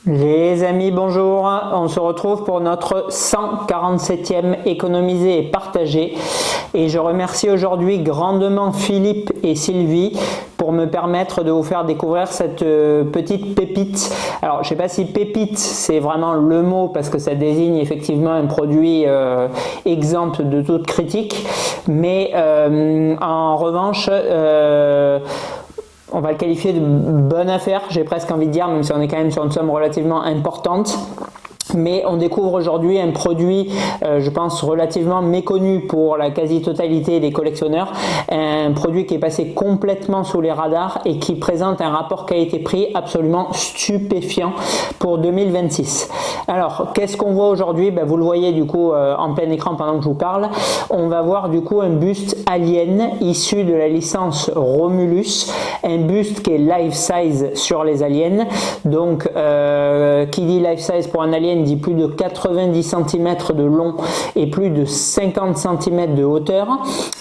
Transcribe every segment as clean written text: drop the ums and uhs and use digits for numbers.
Les amis, bonjour, on se retrouve pour notre 147e économiser et partager et je remercie aujourd'hui grandement Philippe et Sylvie pour me permettre de vous faire découvrir cette petite pépite. Alors je ne sais pas si pépite c'est vraiment le mot parce que ça désigne effectivement un produit exempt de toute critique, mais en revanche on va le qualifier de bonne affaire, j'ai presque envie de dire, même si on est quand même sur une somme relativement importante. Mais on découvre aujourd'hui un produit, je pense, relativement méconnu pour la quasi-totalité des collectionneurs. Un produit qui est passé complètement sous les radars et qui présente un rapport qualité-prix absolument stupéfiant pour 2026. Alors, qu'est-ce qu'on voit aujourd'hui? Vous le voyez du coup en plein écran pendant que je vous parle. On va voir du coup un buste Alien issu de la licence Romulus. Un buste qui est life size sur les aliens. Donc, qui dit life size pour un alien dit plus de 90 cm de long et plus de 50 cm de hauteur.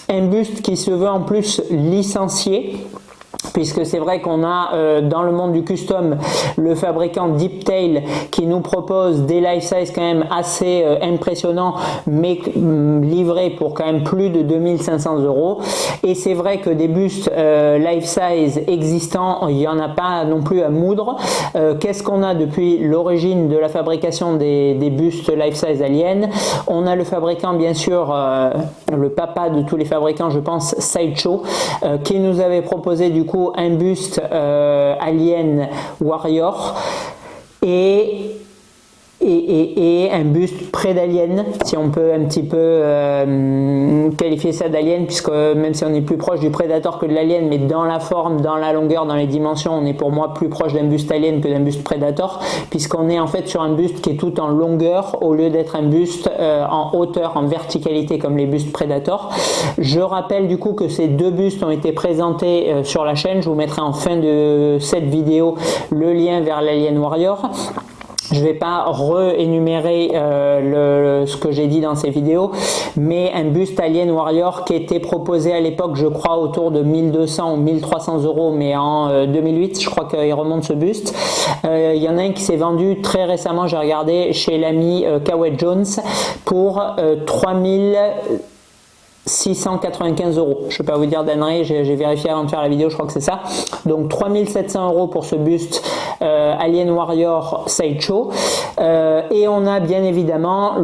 Un buste qui se veut en plus licencié, puisque c'est vrai qu'on a dans le monde du custom le fabricant Deeptail qui nous propose des life size quand même assez impressionnants, mais livrés pour quand même plus de 2500 €. Et c'est vrai que des bustes life size existants, il n'y en a pas non plus à moudre. Qu'est-ce qu'on a depuis l'origine de la fabrication des bustes life size aliens? On a le fabricant, bien sûr, le papa de tous les fabricants, je pense, Sideshow, qui nous avait proposé du coup un buste Alien Warrior et un buste près d'Alien, si on peut un petit peu qualifier ça d'Alien, puisque même si on est plus proche du Predator que de l'Alien, mais dans la forme, dans la longueur, dans les dimensions, on est pour moi plus proche d'un buste Alien que d'un buste Predator, puisqu'on est en fait sur un buste qui est tout en longueur au lieu d'être un buste en hauteur, en verticalité comme les bustes Predator. Je rappelle du coup que ces deux bustes ont été présentés sur la chaîne. Je vous mettrai en fin de cette vidéo le lien vers l'Alien Warrior. Je ne vais pas réénumérer ce que j'ai dit dans ces vidéos, mais un buste Alien Warrior qui était proposé à l'époque, je crois, autour de 1200 ou 1300 €, mais en 2008, je crois qu'il remonte ce buste. Il y en a un qui s'est vendu très récemment, j'ai regardé, chez l'ami Kawet Jones pour 3695 €. Je ne vais pas vous dire d'annerie, j'ai vérifié avant de faire la vidéo, je crois que c'est ça. Donc 3700 € pour ce buste Alien Warrior Sideshow. Et on a bien évidemment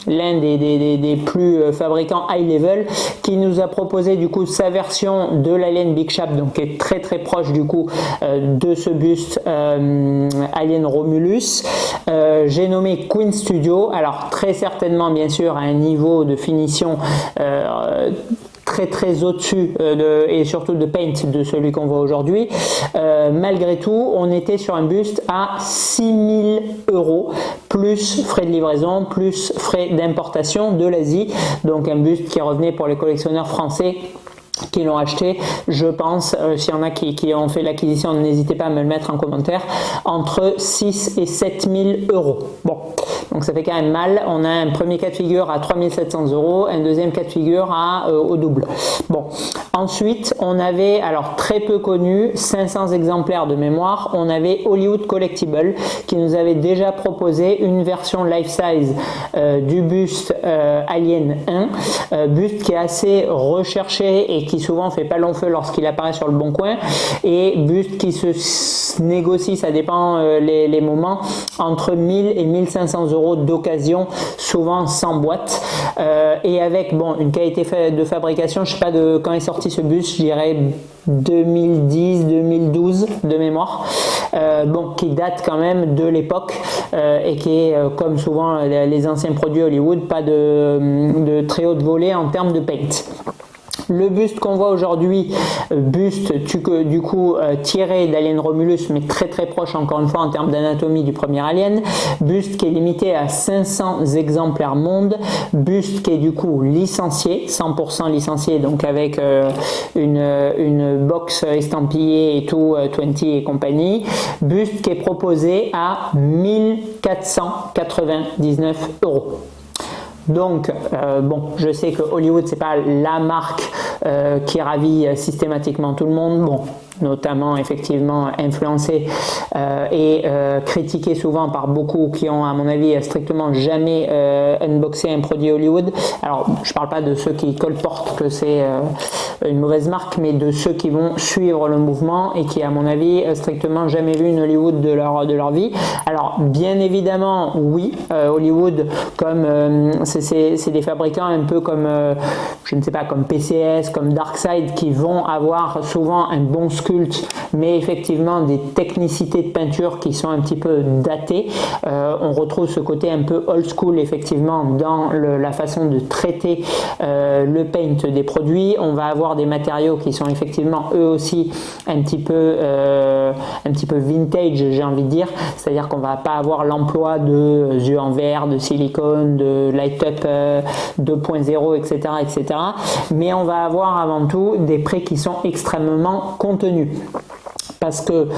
l'un des plus fabricants high level qui nous a proposé du coup sa version de l'Alien Big Shap, donc qui est très très proche du coup de ce buste Alien Romulus. J'ai nommé Queen Studio, alors très certainement bien sûr à un niveau de finition très au-dessus et surtout de paint de celui qu'on voit aujourd'hui. Malgré tout, on était sur un buste à 6000 € plus frais de livraison, plus frais d'importation de l'Asie. Donc un buste qui revenait pour les collectionneurs français qui l'ont acheté, je pense, s'il y en a qui ont fait l'acquisition, n'hésitez pas à me le mettre en commentaire, entre 6 et 7000 €. Bon, donc ça fait quand même mal. On a un premier cas de figure à 3700 €, un deuxième cas de figure au double. Bon, ensuite, on avait, alors très peu connu, 500 exemplaires de mémoire, on avait Hollywood Collectible qui nous avait déjà proposé une version life size du buste Alien 1, buste qui est assez recherché et qui souvent fait pas long feu lorsqu'il apparaît sur le bon coin, et buste qui se négocie, ça dépend les moments, entre 1000 et 1500 € d'occasion, souvent sans boîte, et avec une qualité de fabrication, je sais pas de quand est sorti ce buste, je dirais 2010-2012 de mémoire, qui date quand même de l'époque et qui est comme souvent les anciens produits Hollywood, pas de très haute volée en termes de paint. Le buste qu'on voit aujourd'hui, buste du coup tiré d'Alien Romulus, mais très proche encore une fois en termes d'anatomie du premier Alien. Buste qui est limité à 500 exemplaires monde. Buste qui est du coup licencié, 100% licencié, donc avec une box estampillée et tout, 20 et compagnie. Buste qui est proposé à 1499 €. Donc, je sais que Hollywood, c'est pas la marque qui ravit systématiquement tout le monde. Bon, notamment effectivement influencé et critiqué souvent par beaucoup qui ont, à mon avis, strictement jamais unboxé un produit Hollywood. Alors, je parle pas de ceux qui colportent que c'est une mauvaise marque, mais de ceux qui vont suivre le mouvement et qui, à mon avis, strictement jamais vu une Hollywood de leur vie. Alors, bien évidemment, oui, Hollywood, comme c'est des fabricants un peu comme, je ne sais pas, comme PCS, comme Darkside, qui vont avoir souvent un bon sculpte, mais effectivement des technicités de peinture qui sont un petit peu datées. On retrouve ce côté un peu old school, effectivement, dans la façon de traiter le paint des produits. On va avoir des matériaux qui sont effectivement eux aussi un petit peu vintage, j'ai envie de dire, c'est-à-dire qu'on va pas avoir l'emploi de yeux en verre, de silicone, de light up 2.0, etc., etc., mais on va avoir avant tout des prix qui sont extrêmement contenus. Parce que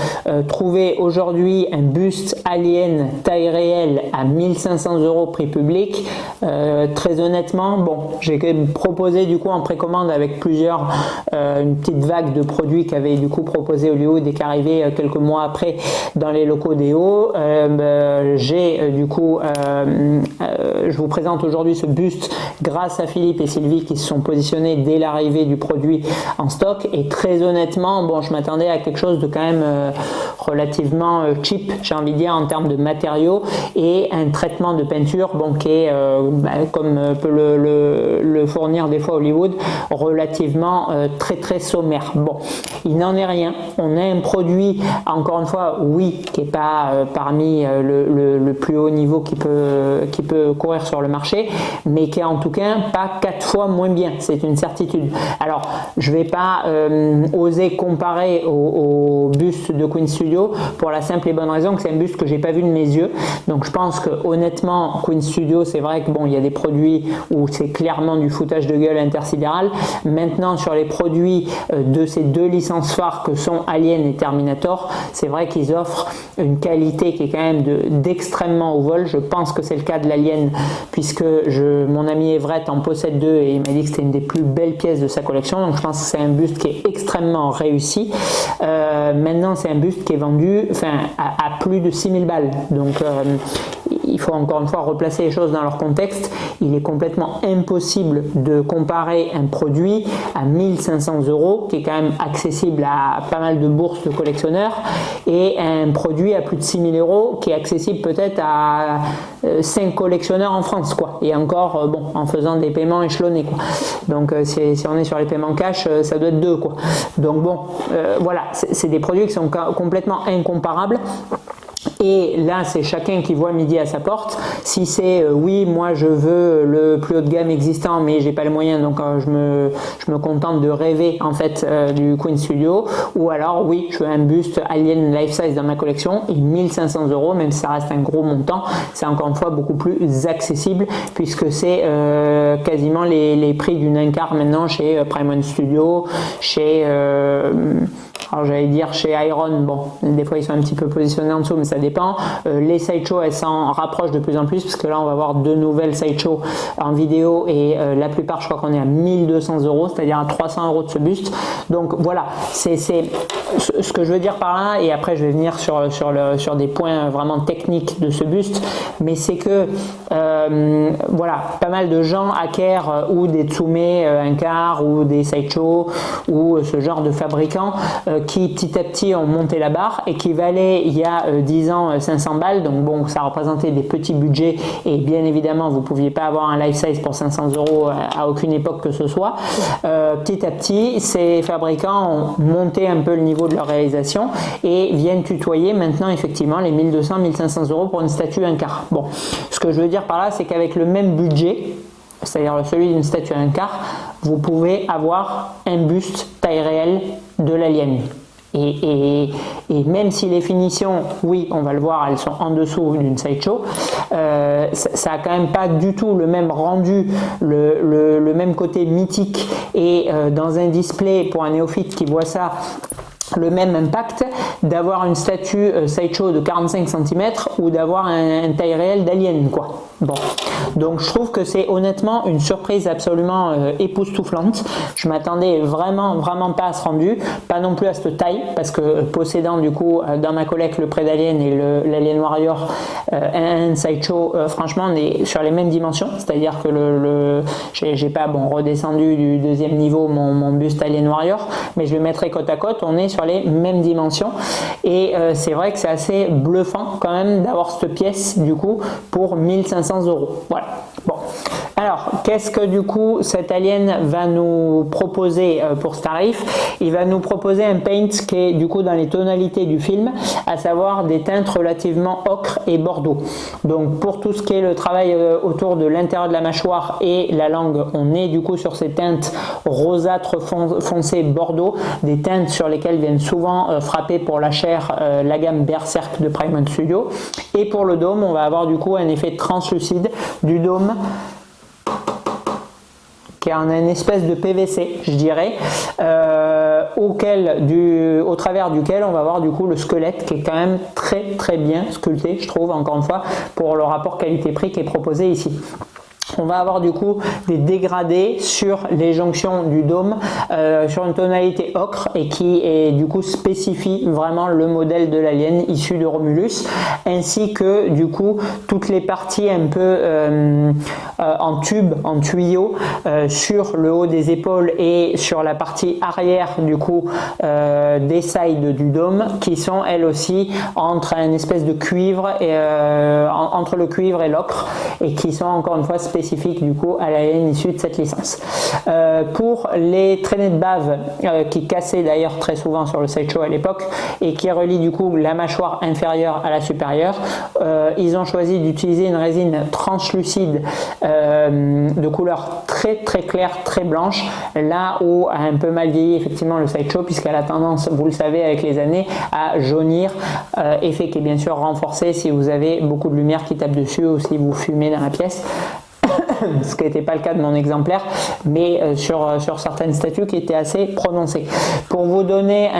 trouver aujourd'hui un buste alien taille réelle à 1500 € prix public, très honnêtement, bon, j'ai proposé du coup en précommande avec plusieurs, une petite vague de produits qu'avait du coup proposé Hollywood et qui arrivait quelques mois après dans les locaux d'EO. J'ai du coup, je vous présente aujourd'hui ce buste grâce à Philippe et Sylvie qui se sont positionnés dès l'arrivée du produit en stock, et très honnêtement, bon, je m'attendais à quelque chose de quand même relativement cheap, j'ai envie de dire, en termes de matériaux, et un traitement de peinture, bon, qui est comme peut le fournir des fois Hollywood, relativement très sommaire. Bon, il n'en est rien. On a un produit, encore une fois, oui, qui n'est pas parmi le plus haut niveau qui peut courir sur le marché, mais qui est en tout cas pas 4 fois moins bien, c'est une certitude. Alors, je vais pas oser comparer au buste de Queen Studio pour la simple et bonne raison que c'est un buste que j'ai pas vu de mes yeux. Donc je pense que honnêtement, Queen Studio, c'est vrai que bon, il y a des produits où c'est clairement du foutage de gueule intersidéral. Maintenant, sur les produits de ces deux licences phares que sont Alien et Terminator, c'est vrai qu'ils offrent une qualité qui est quand même d'extrêmement haut vol. Je pense que c'est le cas de l'Alien, puisque mon ami Everett en possède deux et il m'a dit que c'était une des plus belles pièces de sa collection. Donc je pense que c'est un buste qui est extrêmement réussi. Maintenant, c'est un buste qui est vendu à plus de 6000 balles. Donc, il faut encore une fois replacer les choses dans leur contexte. Il est complètement impossible de comparer un produit à 1500 €, qui est quand même accessible à pas mal de bourses de collectionneurs, et un produit à plus de 6000 € qui est accessible peut-être à 5 collectionneurs en France, quoi. Et encore, bon, en faisant des paiements échelonnés, quoi. Donc, si on est sur les paiements cash, ça doit être 2, quoi. Donc, bon, voilà, c'est des produits qui sont complètement incomparables. Et là, c'est chacun qui voit midi à sa porte. Si c'est oui, moi je veux le plus haut de gamme existant, mais j'ai pas les moyens, donc je me contente de rêver en fait du Queen Studio. Ou alors oui, je veux un buste Alien Life Size dans ma collection, et 1500 €, même si ça reste un gros montant, c'est encore une fois beaucoup plus accessible, puisque c'est quasiment les prix d'une un-quart maintenant chez Prime One Studio, chez alors j'allais dire chez Iron, bon, des fois ils sont un petit peu positionnés en dessous, mais ça dépend. Les sideshows, elles s'en rapprochent de plus en plus, parce que là on va avoir deux nouvelles sideshows en vidéo, et la plupart, je crois qu'on est à 1200 €, c'est-à-dire à 300 € de ce buste. Donc voilà, c'est ce que je veux dire par là, et après je vais venir sur des points vraiment techniques de ce buste, mais c'est que voilà, pas mal de gens acquièrent ou des Tsume un quart, ou des sideshows, ou ce genre de fabricants qui petit à petit ont monté la barre, et qui valaient il y a 10 ans 500 balles, donc bon, ça représentait des petits budgets, et bien évidemment vous ne pouviez pas avoir un life size pour 500 € à aucune époque que ce soit. Petit à petit, ces fabricants ont monté un peu le niveau de leur réalisation et viennent tutoyer maintenant effectivement les 1200-1500 € pour une statue un quart. Bon, ce que je veux dire par là, c'est qu'avec le même budget, c'est-à-dire celui d'une statue à un quart, vous pouvez avoir un buste taille réelle de l'Alien. Et même si les finitions, oui, on va le voir, elles sont en dessous d'une sideshow, ça a quand même pas du tout le même rendu, le même côté mythique, et dans un display pour un néophyte qui voit ça, le même impact d'avoir une statue sideshow de 45 cm ou d'avoir un taille réelle d'Alien, quoi. Bon, donc je trouve que c'est honnêtement une surprise absolument époustouflante. Je m'attendais vraiment pas à ce rendu, pas non plus à cette taille, parce que possédant du coup dans ma collecte le Prêt d'Alien et l'Alien Warrior un Sideshow, franchement on est sur les mêmes dimensions, c'est-à-dire que j'ai pas redescendu du deuxième niveau mon buste Alien Warrior, mais je le mettrai côte à côte, on est sur les mêmes dimensions et c'est vrai que c'est assez bluffant quand même d'avoir cette pièce du coup pour 1500 €. Voilà. Bon. Alors, qu'est-ce que du coup cet alien va nous proposer pour ce tarif? Il va nous proposer un paint qui est du coup dans les tonalités du film, à savoir des teintes relativement ocre et bordeaux. Donc pour tout ce qui est le travail autour de l'intérieur de la mâchoire et la langue, on est du coup sur ces teintes rosâtre foncé bordeaux, des teintes sur lesquelles viennent souvent frapper pour la chair la gamme Berserk de Primal Studio. Et pour le dôme, on va avoir du coup un effet translucide du dôme qui a une espèce de PVC, je dirais, au travers duquel on va voir du coup le squelette qui est quand même très bien sculpté, je trouve, encore une fois, pour le rapport qualité-prix qui est proposé ici. On va avoir du coup des dégradés sur les jonctions du dôme sur une tonalité ocre et qui est du coup spécifie vraiment le modèle de l'alien issu de Romulus, ainsi que du coup toutes les parties un peu en tube, en tuyau sur le haut des épaules et sur la partie arrière du coup des sides du dôme, qui sont elles aussi entre une espèce de cuivre et entre le cuivre et l'ocre, et qui sont encore une fois spécifique du coup à l'alien issu de cette licence. Pour les traînées de bave qui cassaient d'ailleurs très souvent sur le Sideshow à l'époque et qui relient du coup la mâchoire inférieure à la supérieure, ils ont choisi d'utiliser une résine translucide de couleur très claire, très blanche, là où a un peu mal vieilli effectivement le Sideshow, puisqu'elle a tendance, vous le savez avec les années, à jaunir, effet qui est bien sûr renforcé si vous avez beaucoup de lumière qui tape dessus ou si vous fumez dans la pièce. Ce qui n'était pas le cas de mon exemplaire, mais sur certaines statues qui étaient assez prononcées. Pour vous donner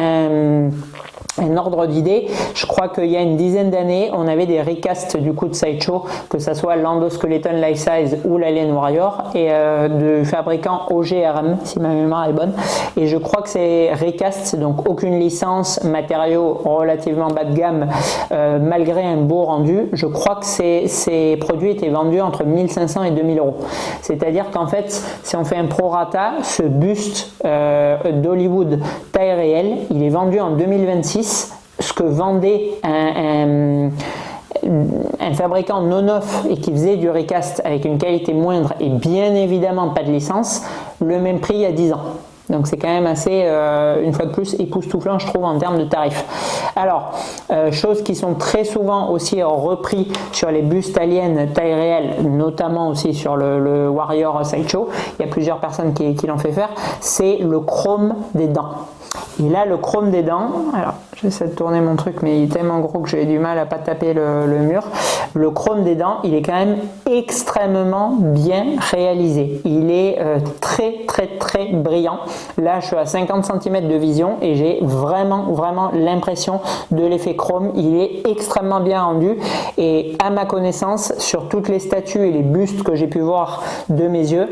un ordre d'idée, je crois qu'il y a une dizaine d'années, on avait des recasts du coup de Sideshow, que ce soit l'Endoskeleton Life Size ou l'Alien Warrior, et de fabricant OGRM, si ma mémoire est bonne. Et je crois que ces recasts, donc aucune licence, matériaux relativement bas de gamme, malgré un beau rendu, je crois que ces produits étaient vendus entre 1500 et 2000 €. C'est-à-dire qu'en fait, si on fait un prorata, ce buste d'Hollywood taille réelle, il est vendu en 2026, ce que vendait un fabricant non neuf et qui faisait du recast avec une qualité moindre et bien évidemment pas de licence, le même prix il y a 10 ans. Donc c'est quand même assez, une fois de plus, époustouflant je trouve en termes de tarifs. Alors, choses qui sont très souvent aussi repris sur les bustes aliens taille réelle, notamment aussi sur le Warrior Sideshow, il y a plusieurs personnes qui l'ont fait faire, c'est le chrome des dents. Et là, le chrome des dents, alors j'essaie de tourner mon truc, mais il est tellement gros que j'ai du mal à pas taper le mur. Le chrome des dents, il est quand même extrêmement bien réalisé. Il est très brillant. Là, je suis à 50 cm de vision et j'ai vraiment l'impression de l'effet chrome. Il est extrêmement bien rendu et à ma connaissance, sur toutes les statues et les bustes que j'ai pu voir de mes yeux,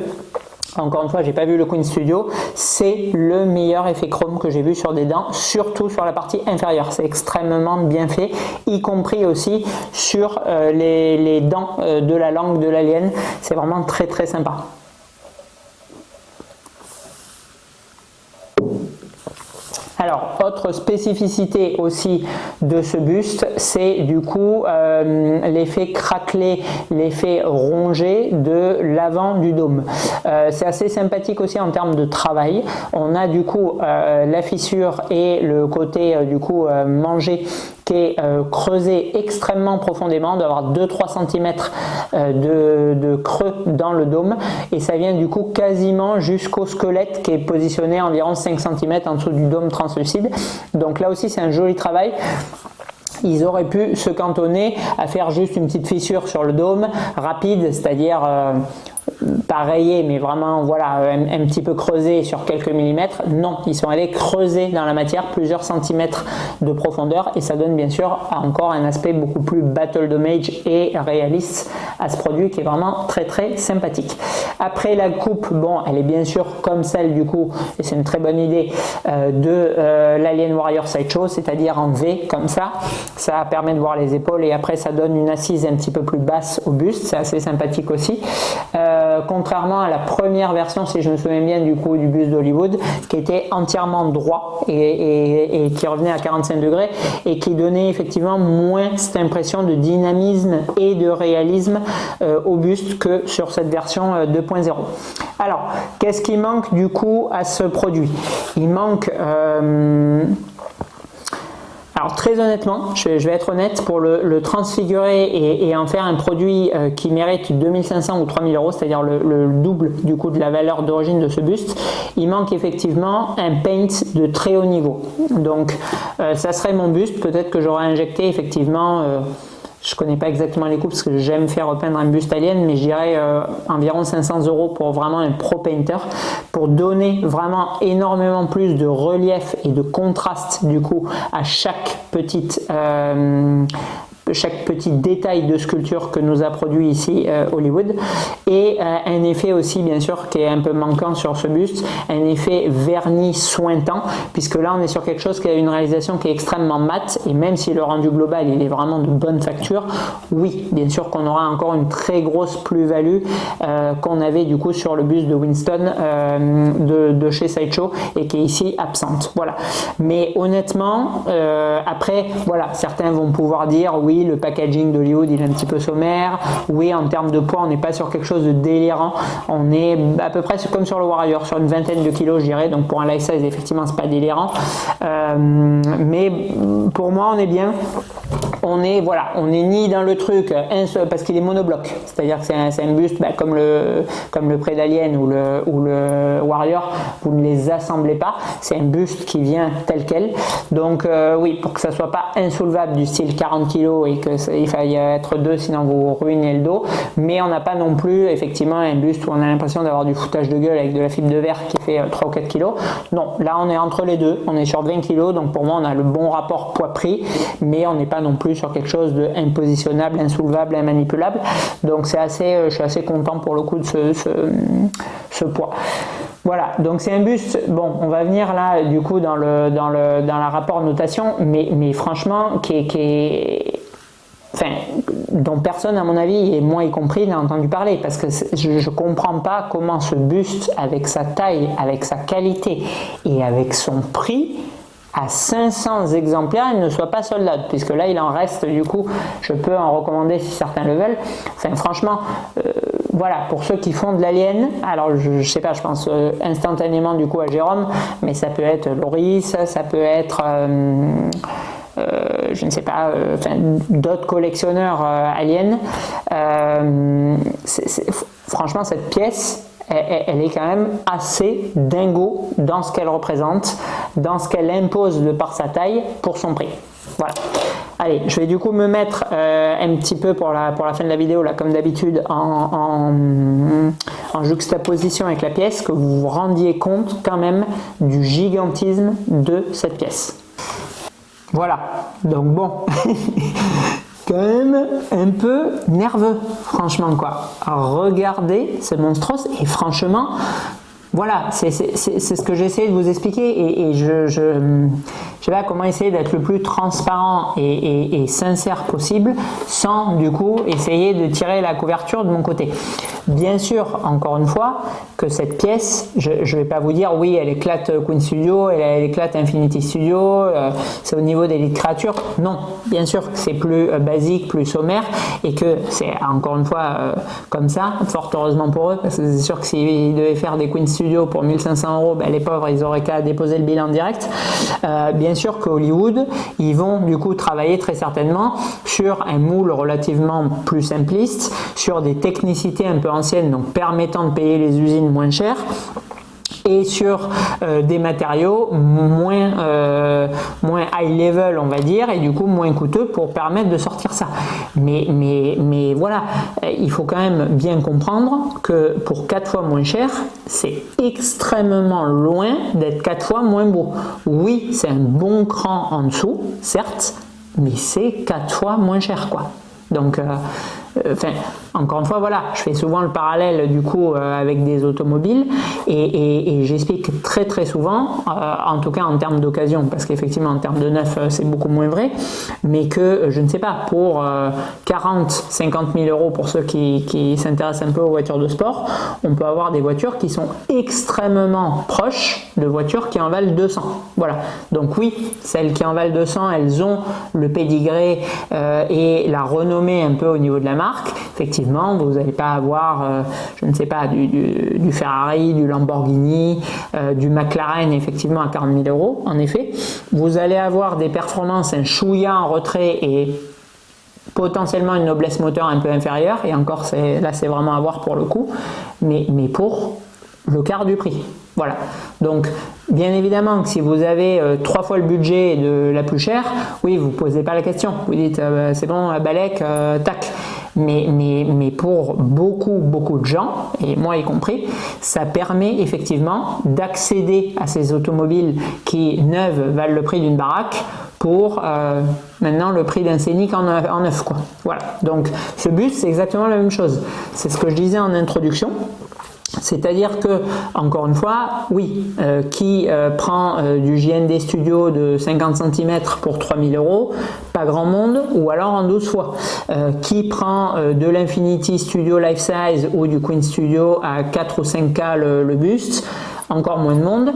encore une fois, j'ai pas vu le Queen Studio, c'est le meilleur effet chrome que j'ai vu sur des dents, surtout sur la partie inférieure. C'est extrêmement bien fait, y compris aussi sur les dents de la langue de l'alien. C'est vraiment très sympa. Alors, autre spécificité aussi de ce buste, c'est du coup l'effet craquelé, l'effet rongé de l'avant du dôme. C'est assez sympathique aussi en termes de travail. On a du coup la fissure et le côté du coup mangé qui est creusé extrêmement profondément, d'avoir 2-3 cm de creux dans le dôme, et ça vient du coup quasiment jusqu'au squelette qui est positionné environ 5 cm en dessous du dôme translucide. Donc là aussi c'est un joli travail. Ils auraient pu se cantonner à faire juste une petite fissure sur le dôme rapide, c'est-à-dire pas rayés, mais vraiment voilà un petit peu creusés sur quelques millimètres. Non, ils sont allés creuser dans la matière plusieurs centimètres de profondeur et ça donne bien sûr encore un aspect beaucoup plus battle damage et réaliste à ce produit qui est vraiment très très sympathique. Après la coupe, bon, elle est bien sûr comme celle du coup, et c'est une très bonne idée, de l'Alien Warrior Sideshow, c'est-à-dire en V comme ça permet de voir les épaules et après ça donne une assise un petit peu plus basse au buste, c'est assez sympathique aussi. Contrairement à la première version, si je me souviens bien, du coup du buste d'Hollywood, qui était entièrement droit et qui revenait à 45 degrés et qui donnait effectivement moins cette impression de dynamisme et de réalisme au buste que sur cette version 2.0. Alors, qu'est-ce qui manque du coup à ce produit? Il manque alors très honnêtement, je vais être honnête, pour le transfigurer et en faire un produit qui mérite 2500 ou 3000 euros, c'est-à-dire le double du coup de la valeur d'origine de ce buste, il manque effectivement un paint de très haut niveau. Donc ça serait mon buste, peut-être que j'aurais injecté effectivement... je connais pas exactement les coûts parce que j'aime faire repeindre un buste alien, mais je dirais environ 500 euros pour vraiment un pro painter, pour donner vraiment énormément plus de relief et de contraste du coup à chaque petit détail de sculpture que nous a produit ici Hollywood, et un effet aussi bien sûr qui est un peu manquant sur ce buste, un effet vernis sointant, puisque là on est sur quelque chose qui a une réalisation qui est extrêmement mat, et même si le rendu global il est vraiment de bonne facture, oui bien sûr qu'on aura encore une très grosse plus-value qu'on avait du coup sur le buste de Winston de chez Sideshow et qui est ici absente. Voilà, mais honnêtement après voilà, certains vont pouvoir dire oui, le packaging d'Hollywood il est un petit peu sommaire, oui en termes de poids on n'est pas sur quelque chose de délirant, on est à peu près comme sur le Warrior, sur une vingtaine de kilos je dirais, donc pour un life size effectivement c'est pas délirant, mais pour moi on est bien, on est ni dans le truc parce qu'il est monobloc, c'est-à-dire que c'est un buste comme le Prey d'Alien ou le Warrior, vous ne les assemblez pas, c'est un buste qui vient tel quel, donc oui, pour que ça soit pas insoulevable du style 40 kg et qu'il faille être deux sinon vous ruinez le dos, mais on n'a pas non plus effectivement un buste où on a l'impression d'avoir du foutage de gueule avec de la fibre de verre qui fait 3 ou 4 kg. Non, là on est entre les deux, on est sur 20 kg, donc pour moi on a le bon rapport poids-prix, mais on n'est pas non plus sur quelque chose de impositionnable, insoulevable, immanipulable, donc c'est assez, je suis assez content pour le coup de ce poids. Voilà, donc c'est un buste, bon, on va venir là du coup dans la rapport notation, mais franchement dont personne à mon avis, et moi y compris, n'a entendu parler, parce que je ne comprends pas comment ce buste, avec sa taille, avec sa qualité et avec son prix, à 500 exemplaires, il ne soit pas sold out, puisque là il en reste, du coup je peux en recommander si certains le veulent. Enfin franchement, voilà, pour ceux qui font de l'alien, alors je sais pas, je pense instantanément du coup à Jérôme, mais ça peut être Loris, ça peut être je ne sais pas, d'autres collectionneurs aliens. Franchement cette pièce, elle est quand même assez dingo dans ce qu'elle représente, dans ce qu'elle impose de par sa taille pour son prix. Voilà. Allez, je vais du coup me mettre un petit peu pour la fin de la vidéo, là, comme d'habitude, en juxtaposition avec la pièce, que vous vous rendiez compte quand même du gigantisme de cette pièce. Voilà, donc bon, quand même un peu nerveux, franchement quoi. Regardez ce monstros et franchement, voilà, c'est ce que j'ai essayé de vous expliquer et je sais pas comment essayer d'être le plus transparent et sincère possible sans du coup essayer de tirer la couverture de mon côté. Bien sûr, encore une fois, que cette pièce, je ne vais pas vous dire oui elle éclate Queen Studio, elle éclate Infinity Studio, c'est au niveau des créatures. Non, bien sûr que c'est plus basique, plus sommaire et que c'est encore une fois comme ça, fort heureusement pour eux, parce que c'est sûr que s'ils devaient faire des Queen Studio pour 1500 euros, ben les pauvres ils auraient qu'à déposer le bilan direct. Bien sûr que Hollywood, ils vont du coup travailler très certainement sur un moule relativement plus simpliste, sur des technicités un peu anciennes, donc permettant de payer les usines moins cher. et sur des matériaux moins high level, on va dire, et du coup moins coûteux pour permettre de sortir ça. Mais voilà, il faut quand même bien comprendre que pour 4 fois moins cher, c'est extrêmement loin d'être 4 fois moins beau. Oui, c'est un bon cran en dessous, certes, mais c'est 4 fois moins cher, quoi. Donc, encore une fois, voilà, je fais souvent le parallèle du coup avec des automobiles et j'explique très très souvent, en tout cas en termes d'occasion, parce qu'effectivement en termes de neuf c'est beaucoup moins vrai, mais que je ne sais pas, pour 40-50 000 euros pour ceux qui s'intéressent un peu aux voitures de sport, on peut avoir des voitures qui sont extrêmement proches de voitures qui en valent 200. Voilà, donc oui, celles qui en valent 200, elles ont le pédigré et la renommée un peu au niveau de la marque. Effectivement, vous n'allez pas avoir, je ne sais pas, du Ferrari, du Lamborghini, du McLaren, effectivement, à 40 000 euros, en effet. Vous allez avoir des performances, un chouïa en retrait et potentiellement une noblesse moteur un peu inférieure, et encore, là, c'est vraiment à voir pour le coup, mais pour le quart du prix. Voilà. Donc, bien évidemment que si vous avez 3 fois le budget de la plus chère, oui, vous ne posez pas la question. Vous dites, c'est bon, Balek, tac. Mais pour beaucoup de gens, et moi y compris, ça permet effectivement d'accéder à ces automobiles qui, neuves, valent le prix d'une baraque pour maintenant le prix d'un Scénic en neuf, quoi. Voilà. Donc, ce bus, c'est exactement la même chose. C'est ce que je disais en introduction. C'est-à-dire que, encore une fois, oui, qui prend du JND Studio de 50 cm pour 3 000 euros, pas grand monde, ou alors en 12 fois. Qui prend de l'Infiniti Studio Life Size ou du Queen Studio à 4 ou 5K le buste, encore moins de monde.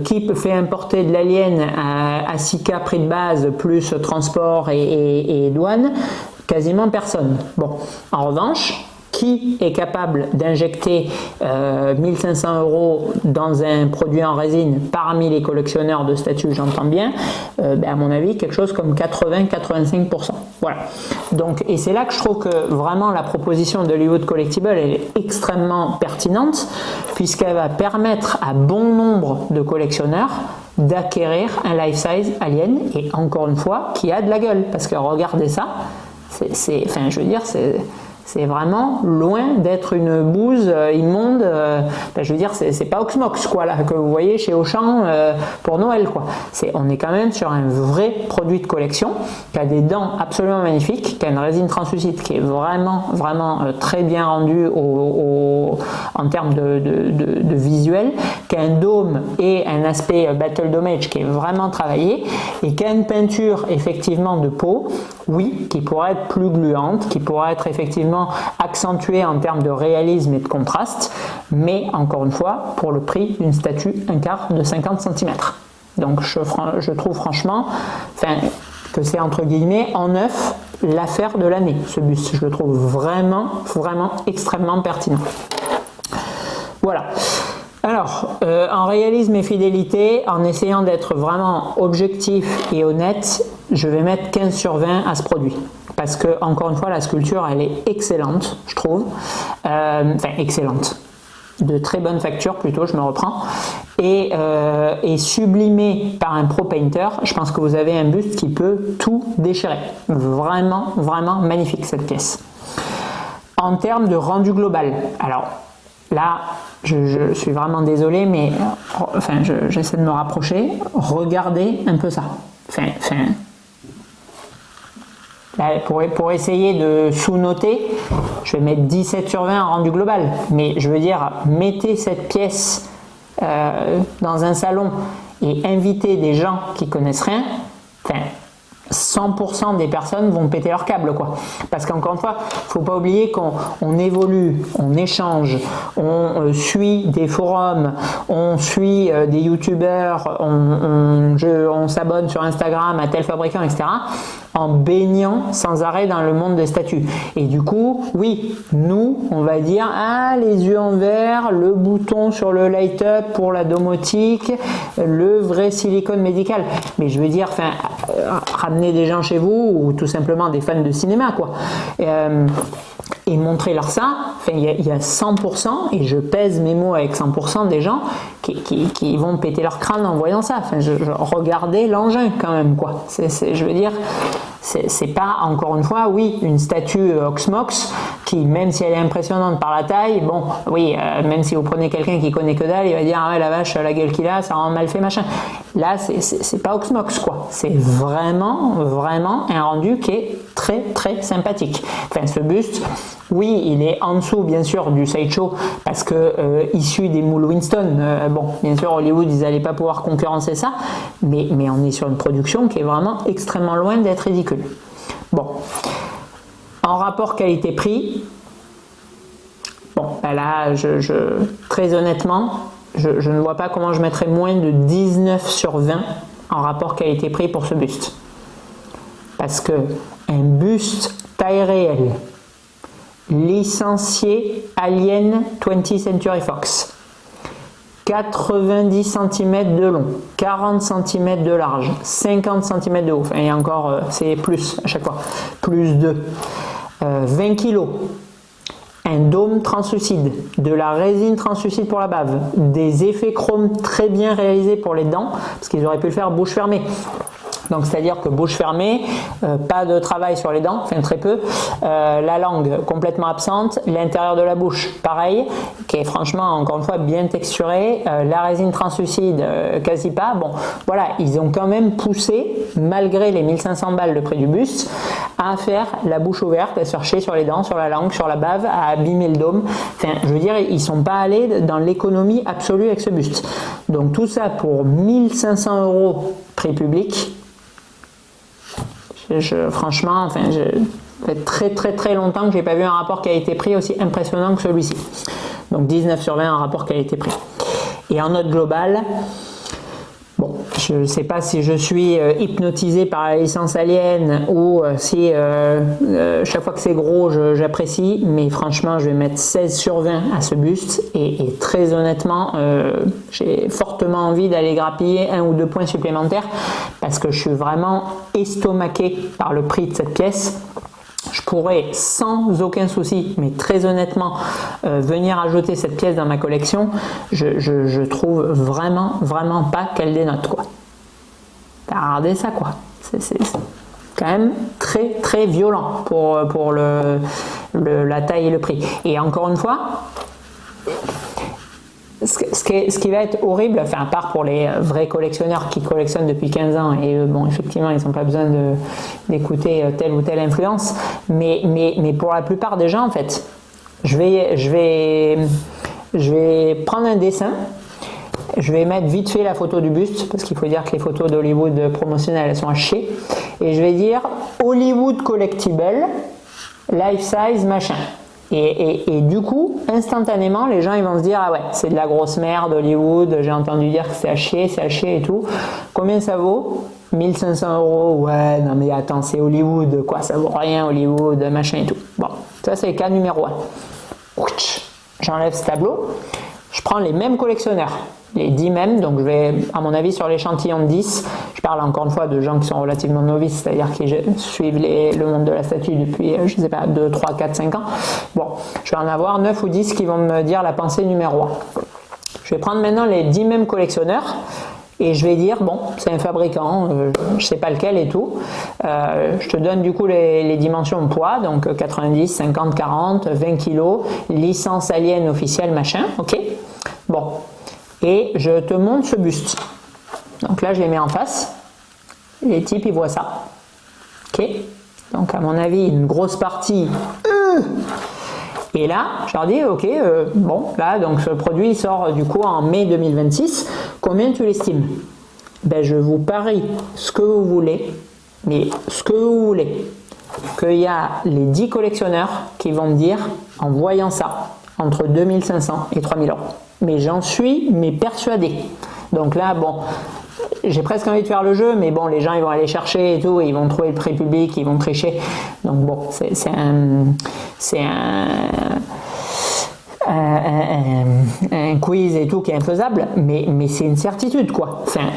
Qui fait importer de l'Alien à 6K prix de base plus transport et douane, quasiment personne. Bon, en revanche, qui est capable d'injecter 1500 euros dans un produit en résine parmi les collectionneurs de statues, j'entends bien, à mon avis, quelque chose comme 80-85%. Voilà. Donc, et c'est là que je trouve que vraiment la proposition de Hollywood Collectible elle est extrêmement pertinente, puisqu'elle va permettre à bon nombre de collectionneurs d'acquérir un life-size Alien, et encore une fois, qui a de la gueule, parce que regardez ça, c'est vraiment loin d'être une bouse immonde. Je veux dire, c'est pas Oxmox quoi là que vous voyez chez Auchan pour Noël quoi. On est quand même sur un vrai produit de collection qui a des dents absolument magnifiques, qui a une résine translucide qui est vraiment très bien rendue en termes de visuel, qui a un dôme et un aspect Battle Damage qui est vraiment travaillé, et qui a une peinture effectivement de peau, oui, qui pourrait être plus gluante, qui pourrait être effectivement accentué en termes de réalisme et de contraste, mais encore une fois pour le prix d'une statue un quart de 50 cm. Donc je trouve franchement que c'est entre guillemets en neuf l'affaire de l'année, ce buste. Je le trouve vraiment extrêmement pertinent. Voilà. Alors, en réalisme et fidélité, en essayant d'être vraiment objectif et honnête, je vais mettre 15 sur 20 à ce produit. Parce que, encore une fois, la sculpture, elle est excellente, je trouve. Excellente. De très bonne facture, plutôt, je me reprends. Et sublimée par un pro painter, je pense que vous avez un buste qui peut tout déchirer. Vraiment magnifique, cette pièce. En termes de rendu global, alors là, je suis vraiment désolé, mais j'essaie de me rapprocher. Regardez un peu ça. Là, pour essayer de sous-noter, je vais mettre 17 sur 20 en rendu global. Mais je veux dire, mettez cette pièce dans un salon et invitez des gens qui connaissent rien. 100% des personnes vont péter leur câble quoi. Parce qu'encore une fois, faut pas oublier qu'on évolue, on échange, on suit des forums, on suit des youtubeurs, on s'abonne sur Instagram à tel fabricant, etc. en baignant sans arrêt dans le monde des statues. Et du coup, oui, nous, on va dire, les yeux en vert, le bouton sur le light-up pour la domotique, le vrai silicone médical. Mais je veux dire, ramener des gens chez vous ou tout simplement des fans de cinéma, quoi. Et montrer leur ça, il y a 100%, et je pèse mes mots avec 100% des gens qui vont péter leur crâne en voyant ça. Enfin, regardez l'engin quand même, quoi. Je veux dire, c'est pas, encore une fois, oui, une statue Oxmox qui, même si elle est impressionnante par la taille, bon, oui, même si vous prenez quelqu'un qui connaît que dalle, il va dire, ah ouais, la vache, la gueule qu'il a, ça rend mal fait, machin. Là, c'est pas Oxmox, quoi. C'est vraiment un rendu qui est très, très sympathique. Enfin, ce buste, oui, il est en dessous, bien sûr, du Sideshow, parce que issu des moules Winston, bon, bien sûr, Hollywood, ils n'allaient pas pouvoir concurrencer ça, mais on est sur une production qui est vraiment extrêmement loin d'être ridicule. Bon, en rapport qualité-prix, bon, ben là, très honnêtement, je ne vois pas comment je mettrais moins de 19 sur 20 en rapport qualité-prix pour ce buste. Parce que un buste taille réelle, licencié Alien 20th Century Fox, 90 cm de long, 40 cm de large, 50 cm de haut, enfin, et encore c'est plus à chaque fois, plus de 20 kg, un dôme translucide, de la résine translucide pour la bave, des effets chrome très bien réalisés pour les dents, parce qu'ils auraient pu le faire bouche fermée. Donc c'est-à-dire que bouche fermée, pas de travail sur les dents, enfin très peu, la langue complètement absente, l'intérieur de la bouche pareil, qui est franchement encore une fois bien texturé, la résine translucide quasi pas. Bon voilà, ils ont quand même poussé, malgré les 1500 balles de prix du buste, à faire la bouche ouverte, à se chercher sur les dents, sur la langue, sur la bave, à abîmer le dôme. Enfin je veux dire, ils sont pas allés dans l'économie absolue avec ce buste. Donc tout ça pour 1500 € prix public. Franchement, enfin, ça fait très longtemps que j'ai pas vu un rapport qualité-prix aussi impressionnant que celui-ci. Donc 19 sur 20 en rapport qualité-prix. Et en note globale, bon, je ne sais pas si je suis hypnotisé par la licence Alien ou si chaque fois que c'est gros j'apprécie, mais franchement je vais mettre 16 sur 20 à ce buste et très honnêtement j'ai fortement envie d'aller grappiller 1 ou 2 points supplémentaires parce que je suis vraiment estomaqué par le prix de cette pièce. Je pourrais sans aucun souci, mais très honnêtement, venir ajouter cette pièce dans ma collection. Je trouve vraiment pas qu'elle dénote, quoi. Regardez ça, quoi. C'est quand même très violent pour la taille et le prix. Et encore une fois, ce qui va être horrible, enfin à part pour les vrais collectionneurs qui collectionnent depuis 15 ans et bon effectivement ils n'ont pas besoin d'écouter telle ou telle influence, mais pour la plupart des gens en fait, je vais prendre un dessin, je vais mettre vite fait la photo du buste parce qu'il faut dire que les photos d'Hollywood promotionnelles elles sont à chier, et je vais dire Hollywood Collectible, Life Size machin. Et du coup, instantanément, les gens ils vont se dire ah ouais, c'est de la grosse merde Hollywood, j'ai entendu dire que c'est à chier et tout. Combien ça vaut? 1500 €. Ouais, non mais attends, c'est Hollywood, quoi, ça vaut rien Hollywood, machin et tout. Bon, ça c'est le cas numéro 1. J'enlève ce tableau, je prends les mêmes collectionneurs, les 10 mêmes, donc je vais, à mon avis, sur l'échantillon de 10, je parle encore une fois de gens qui sont relativement novices, c'est-à-dire qui suivent le monde de la statue depuis, je sais pas, 2, 3, 4, 5 ans. Bon, je vais en avoir 9 ou 10 qui vont me dire la pensée numéro 1. Je vais prendre maintenant les 10 mêmes collectionneurs, et je vais dire, bon, c'est un fabricant, je sais pas lequel et tout. Je te donne du coup les dimensions de poids, donc 90, 50, 40, 20 kg, licence Alien officielle, machin, ok. Bon, et je te montre ce buste. Donc là, je les mets en face. Les types, ils voient ça. Ok. Donc à mon avis, une grosse partie. Et là, je leur dis, ok, bon, là, donc ce produit il sort du coup en mai 2026. Combien tu l'estimes? Ben, je vous parie ce que vous voulez, mais ce que vous voulez, qu'il y a les 10 collectionneurs qui vont me dire, en voyant ça, entre 2500 et 3000 €. Mais j'en suis persuadé. Donc là, bon, j'ai presque envie de faire le jeu, mais bon, les gens ils vont aller chercher et tout, et ils vont trouver le prix public, ils vont tricher. Donc bon, c'est un quiz et tout qui est infaisable, mais c'est une certitude, quoi. Enfin,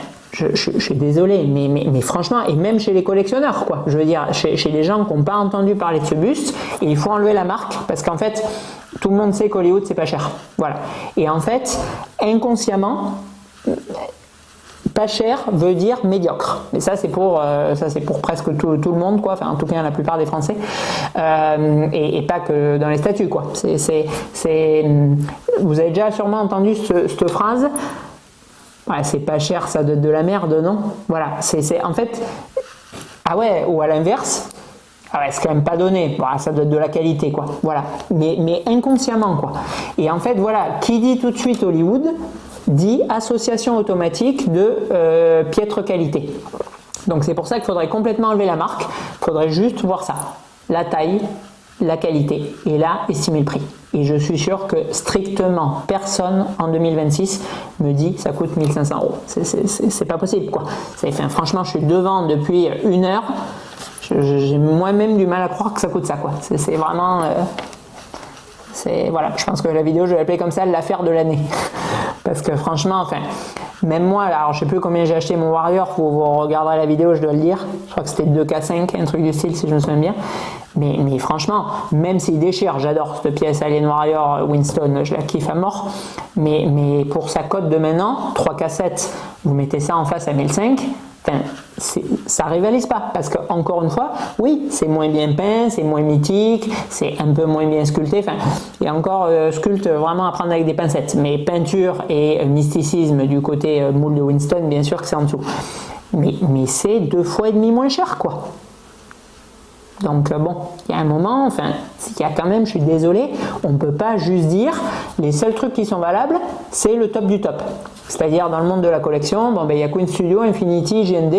je suis désolé, mais franchement, et même chez les collectionneurs, quoi. Je veux dire, chez les gens qui n'ont pas entendu parler de ce buste, et il faut enlever la marque, parce qu'en fait, tout le monde sait qu'Hollywood, c'est pas cher. Voilà. Et en fait, inconsciemment, pas cher veut dire médiocre. Et ça, c'est pour presque tout le monde, quoi. Enfin, en tout cas, la plupart des Français. Et pas que dans les statuts, quoi. Vous avez déjà sûrement entendu cette phrase. Ouais, c'est pas cher, ça doit être de la merde, non? Voilà, c'est en fait, ah ouais, ou à l'inverse, ah ouais, c'est quand même pas donné, voilà, ça doit être de la qualité, quoi, voilà, mais inconsciemment, quoi. Et en fait, voilà, qui dit tout de suite Hollywood, dit association automatique de piètre qualité. Donc c'est pour ça qu'il faudrait complètement enlever la marque, il faudrait juste voir ça, la taille, la qualité, et là, estimer le prix. Et je suis sûr que strictement personne en 2026 me dit ça coûte 1 500 euros. C'est pas possible, quoi. Franchement, je suis devant depuis 1 heure. J'ai moi-même du mal à croire que ça coûte ça, quoi. C'est vraiment. Voilà, je pense que la vidéo, je vais l'appeler comme ça, l'affaire de l'année. Parce que franchement, enfin. Même moi, alors je sais plus combien j'ai acheté mon Warrior, vous regarderez la vidéo, je dois le dire. Je crois que c'était 2K5, un truc du style, si je me souviens bien. Mais franchement, même s'il déchire, j'adore cette pièce Alien Warrior Winston, je la kiffe à mort. Mais pour sa cote de maintenant, 3K7, vous mettez ça en face à 1005, enfin, ça rivalise pas. Parce que, encore une fois, oui, c'est moins bien peint, c'est moins mythique, c'est un peu moins bien sculpté. Enfin, il y a encore sculpte vraiment à prendre avec des pincettes. Mais peinture et mysticisme du côté moule de Winston, bien sûr que c'est en dessous. Mais c'est 2,5 fois moins cher, quoi. Donc bon, il y a un moment, enfin, il y a quand même, je suis désolé, on ne peut pas juste dire les seuls trucs qui sont valables, c'est le top du top. C'est-à-dire dans le monde de la collection, bon, ben, il y a Queen Studio, Infinity, JND,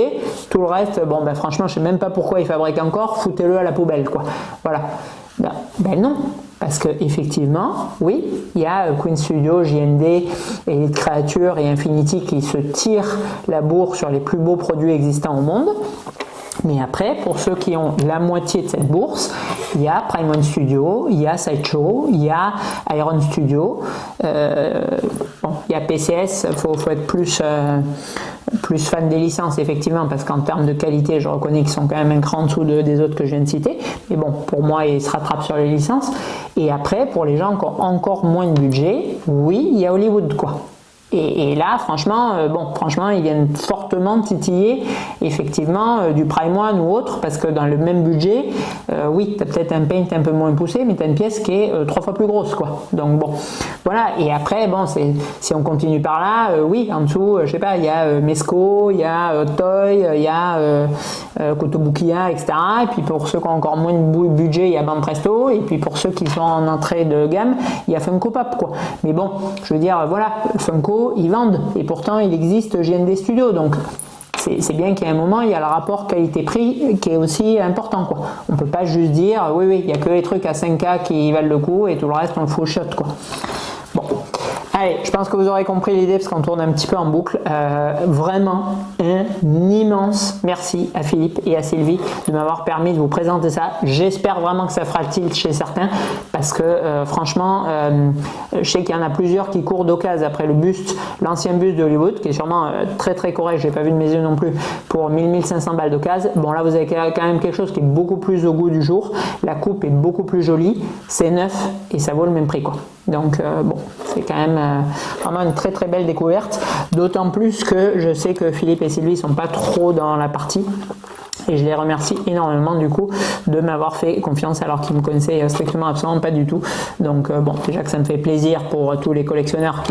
tout le reste, bon, ben, franchement, je ne sais même pas pourquoi ils fabriquent encore, foutez-le à la poubelle, quoi. Voilà. Ben non. Parce que effectivement, oui, il y a Queen Studio, JND, Elite Creature et Infinity qui se tirent la bourre sur les plus beaux produits existants au monde. Mais après, pour ceux qui ont la moitié de cette bourse, il y a Prime One Studio, il y a Sideshow, il y a Iron Studio, bon, il y a PCS, il faut être plus fan des licences, effectivement, parce qu'en termes de qualité, je reconnais qu'ils sont quand même un cran en dessous des autres que je viens de citer. Mais bon, pour moi, ils se rattrapent sur les licences. Et après, pour les gens qui ont encore moins de budget, oui, il y a Hollywood, quoi. Et là, franchement, ils viennent fortement titiller, effectivement, du Prime One ou autre, parce que dans le même budget, oui, tu as peut-être un paint un peu moins poussé, mais tu as une pièce qui est 3 fois plus grosse, quoi. Donc bon, voilà. Et après, bon, si on continue par là, oui, en dessous, je sais pas, il y a Mesco, il y a Toy, il y a Kotobukiya, etc. Et puis pour ceux qui ont encore moins de budget, il y a Banpresto. Et puis pour ceux qui sont en entrée de gamme, il y a Funko Pop, quoi. Mais bon, je veux dire, voilà, Funko, ils vendent, et pourtant il existe JND Studio, donc c'est bien qu'il y a un moment, il y a le rapport qualité-prix qui est aussi important, quoi. On peut pas juste dire oui, il y a que les trucs à 5K qui valent le coup et tout le reste on le fout au shot, quoi. Bon, allez, je pense que vous aurez compris l'idée parce qu'on tourne un petit peu en boucle. Vraiment un immense merci à Philippe et à Sylvie de m'avoir permis de vous présenter ça. J'espère vraiment que ça fera le tilt chez certains parce que franchement, je sais qu'il y en a plusieurs qui courent d'occasion après le buste, l'ancien buste de Hollywood, qui est sûrement très très correct, j'ai pas vu de mes yeux non plus, pour 1000-1500 balles d'occasion. Bon, là vous avez quand même quelque chose qui est beaucoup plus au goût du jour. La coupe est beaucoup plus jolie, c'est neuf et ça vaut le même prix, quoi. Donc bon, c'est quand même vraiment une très très belle découverte, d'autant plus que je sais que Philippe et Sylvie sont pas trop dans la partie et je les remercie énormément du coup de m'avoir fait confiance alors qu'ils me connaissaient strictement absolument pas du tout. Donc bon, déjà que ça me fait plaisir pour tous les collectionneurs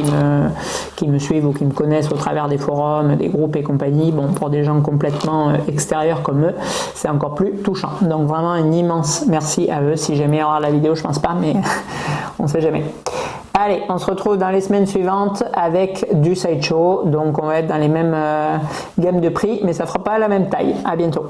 qui me suivent ou qui me connaissent au travers des forums, des groupes et compagnie. Bon, pour des gens complètement extérieurs comme eux, c'est encore plus touchant. Donc vraiment un immense merci à eux. Si jamais il y aura la vidéo, je pense pas, mais on sait jamais. Allez, on se retrouve dans les semaines suivantes avec du Sideshow. Donc on va être dans les mêmes gammes de prix, mais ça fera pas la même taille. À bientôt.